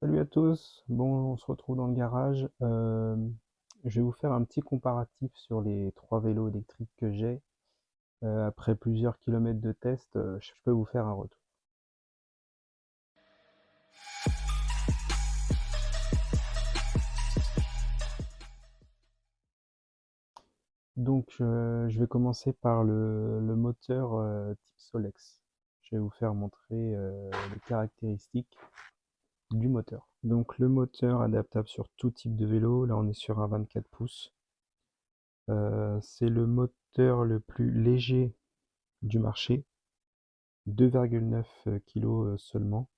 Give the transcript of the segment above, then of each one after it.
Salut à tous, bon on se retrouve dans le garage. Je vais vous faire un petit comparatif sur les trois vélos électriques que j'ai. Après plusieurs kilomètres de test, je peux vous faire un retour. Donc je vais commencer par le moteur type Solex. Je vais vous faire montrer les caractéristiques du moteur. Donc le moteur adaptable sur tout type de vélo, là on est sur un 24 pouces. C'est le moteur le plus léger du marché, 2,9 kg seulement.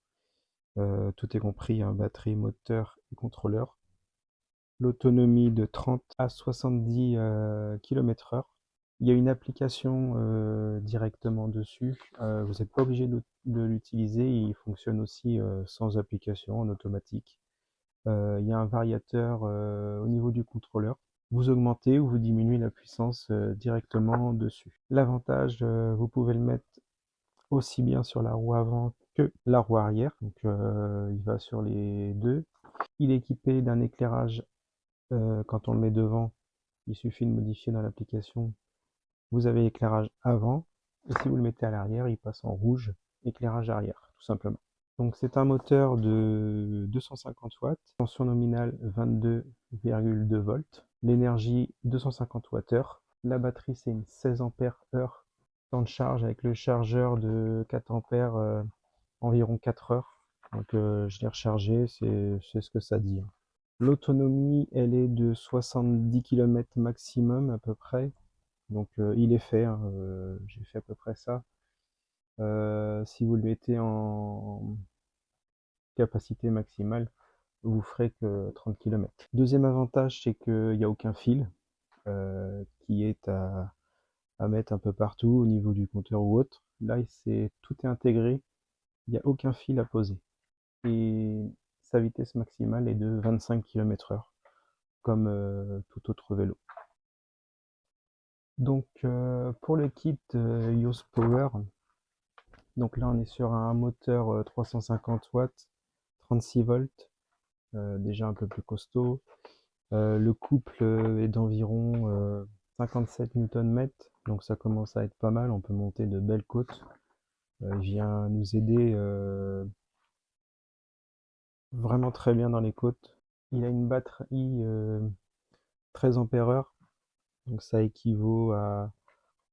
Tout est compris, hein, batterie, moteur et contrôleur. L'autonomie de 30 à 70 km/h. Il y a une application directement dessus. Vous n'êtes pas obligé de l'utiliser. Il fonctionne aussi sans application, en automatique. Il y a un variateur au niveau du contrôleur. Vous augmentez ou vous diminuez la puissance directement dessus. L'avantage, vous pouvez le mettre aussi bien sur la roue avant que la roue arrière. Donc il va sur les deux. Il est équipé d'un éclairage quand on le met devant. Il suffit de modifier dans l'application. Vous avez éclairage avant. Et si vous le mettez à l'arrière, il passe en rouge, éclairage arrière, tout simplement. Donc c'est un moteur de 250 watts, tension nominale 22,2 volts, l'énergie 250 Wh. La batterie c'est une 16 ampères heure, temps de charge avec le chargeur de 4 ampères environ 4 heures. Donc je l'ai rechargé, c'est ce que ça dit, hein. L'autonomie elle est de 70 km maximum à peu près. Donc il est fait, hein, j'ai fait à peu près ça. Si vous le mettez en capacité maximale, vous ferez que 30 km. Deuxième avantage, c'est qu'il n'y a aucun fil qui est à mettre un peu partout au niveau du compteur ou autre. Là, tout est intégré, il n'y a aucun fil à poser. Et sa vitesse maximale est de 25 km/h, comme tout autre vélo. Donc pour le kit YOS Power, donc là on est sur un moteur 350 watts, 36 volts, déjà un peu plus costaud. Le couple est d'environ 57 Nm, donc ça commence à être pas mal, on peut monter de belles côtes. Il vient nous aider vraiment très bien dans les côtes. Il a une batterie 13 ampères-heure, donc ça équivaut à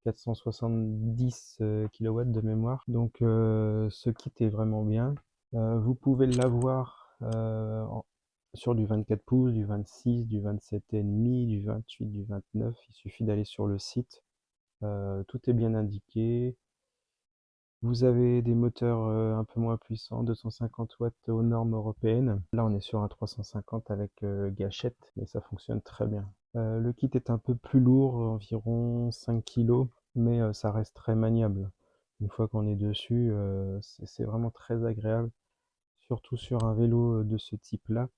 470 kW de mémoire. Donc ce kit est vraiment bien. Vous pouvez l'avoir sur du 24 pouces, du 26, du 27,5, du 28, du 29. Il suffit d'aller sur le site. Tout est bien indiqué. Vous avez des moteurs un peu moins puissants, 250 watts aux normes européennes. Là, on est sur un 350 avec gâchette, mais ça fonctionne très bien. Le kit est un peu plus lourd, environ 5 kg, mais ça reste très maniable. Une fois qu'on est dessus, c'est vraiment très agréable, surtout sur un vélo de ce type-là.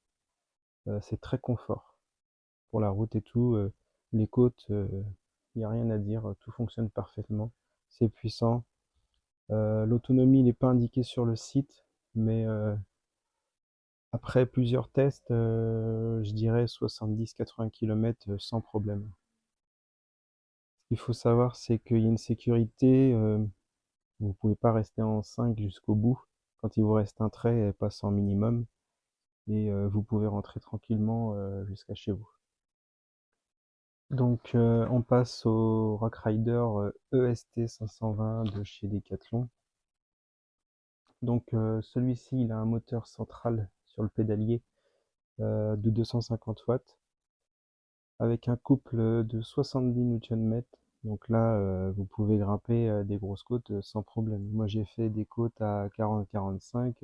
C'est très confort. Pour la route et tout, les côtes, il n'y a rien à dire, tout fonctionne parfaitement. C'est puissant. L'autonomie n'est pas indiquée sur le site, mais après plusieurs tests, je dirais 70-80 km sans problème. Ce qu'il faut savoir, c'est qu'il y a une sécurité, vous ne pouvez pas rester en 5 jusqu'au bout. Quand il vous reste un trait, elle passe en minimum et vous pouvez rentrer tranquillement jusqu'à chez vous. Donc on passe au Rock Rider EST 520 de chez Decathlon. Donc celui-ci, il a un moteur central sur le pédalier de 250 watts avec un couple de 70 Nm. Donc là, vous pouvez grimper des grosses côtes sans problème. Moi, j'ai fait des côtes à 40-45.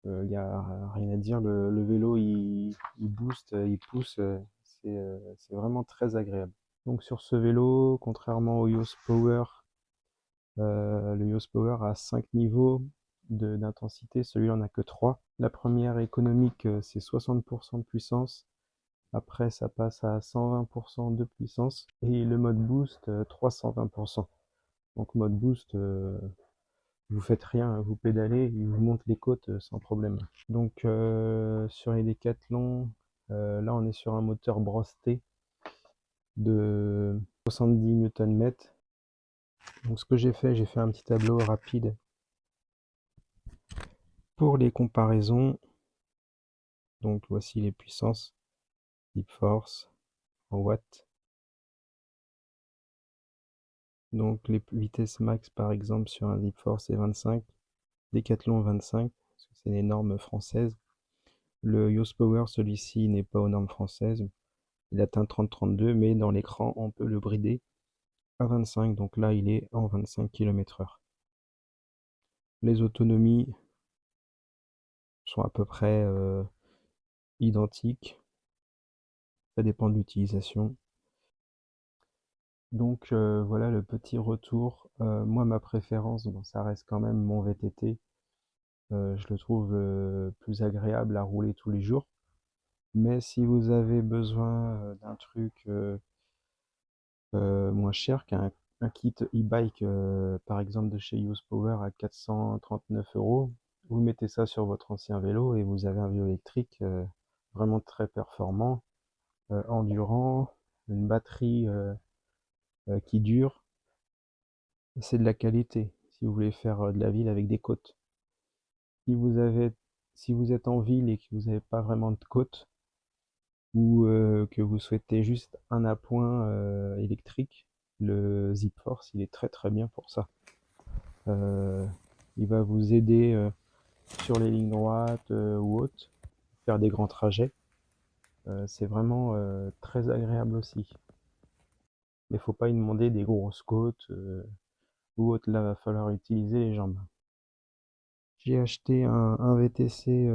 Il n'y a rien à dire. Le vélo, il booste, il pousse. C'est vraiment très agréable. Donc sur ce vélo, contrairement au YOS Power, le YOS Power a 5 niveaux d'intensité. Celui-là, en a que 3. La première économique, c'est 60% de puissance. Après, ça passe à 120% de puissance. Et le mode boost, 320%. Donc mode boost, Vous faites rien, vous pédalez, il vous monte les côtes sans problème. Donc sur les Décathlon, là on est sur un moteur Brosté de 70 Nm. Donc ce que j'ai fait un petit tableau rapide pour les comparaisons. Donc voici les puissances, Deep Force en watts. Donc les vitesses max par exemple sur un Deep Force c'est 25, Décathlon 25, parce que c'est les normes françaises. Le Yoast Power, celui-ci n'est pas aux normes françaises, il atteint 30-32, mais dans l'écran on peut le brider à 25, donc là il est en 25 km/h. Les autonomies sont à peu près identiques, ça dépend de l'utilisation. Donc voilà le petit retour. Moi ma préférence, bon, ça reste quand même mon VTT. Je le trouve plus agréable à rouler tous les jours. Mais si vous avez besoin d'un truc moins cher qu'un kit e-bike, par exemple de chez UsePower à 439 €, vous mettez ça sur votre ancien vélo et vous avez un vélo électrique vraiment très performant, endurant, une batterie qui dure. C'est de la qualité si vous voulez faire de la ville avec des côtes. Si vous avez, si vous êtes en ville et que vous n'avez pas vraiment de côte, ou que vous souhaitez juste un appoint électrique, le Zip Force, il est très très bien pour ça. Euh, il va vous aider sur les lignes droites ou autres, faire des grands trajets. C'est vraiment très agréable aussi. Mais faut pas y demander des grosses côtes ou autres, là va falloir utiliser les jambes. J'ai acheté un VTC,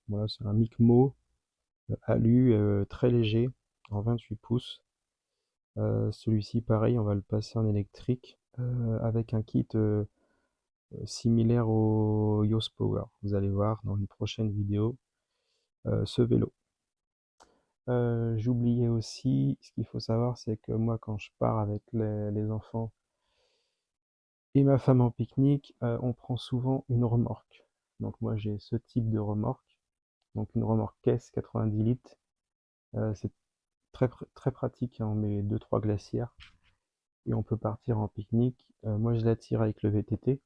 voilà, c'est un Micmo alu très léger en 28 pouces. Celui-ci pareil, on va le passer en électrique avec un kit similaire au Yoast Power. Vous allez voir dans une prochaine vidéo ce vélo. J'oubliais aussi, ce qu'il faut savoir, c'est que moi quand je pars avec les enfants et ma femme en pique-nique, on prend souvent une remorque. Donc moi j'ai ce type de remorque, donc une remorque caisse 90 litres. C'est très pratique, hein, on met 2-3 glacières et on peut partir en pique-nique. Moi je la tire avec le VTT.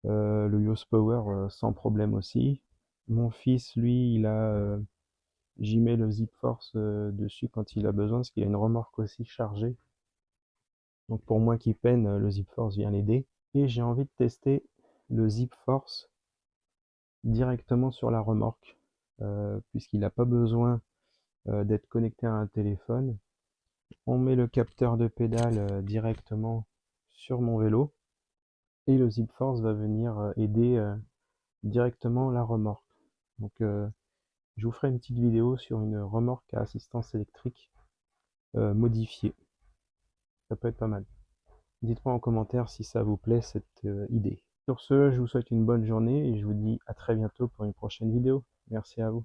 Le Yoast Power sans problème aussi. Mon fils, lui, j'y mets le Zip Force dessus quand il a besoin, parce qu'il a une remorque aussi chargée. Donc pour moi qui peine, le Zip Force vient l'aider. Et j'ai envie de tester le Zip Force directement sur la remorque, puisqu'il n'a pas besoin d'être connecté à un téléphone. On met le capteur de pédale directement sur mon vélo, et le Zip Force va venir aider directement la remorque. Donc je vous ferai une petite vidéo sur une remorque à assistance électrique modifiée. Ça peut être pas mal. Dites-moi en commentaire si ça vous plaît cette idée. Sur ce, je vous souhaite une bonne journée et je vous dis à très bientôt pour une prochaine vidéo. Merci à vous.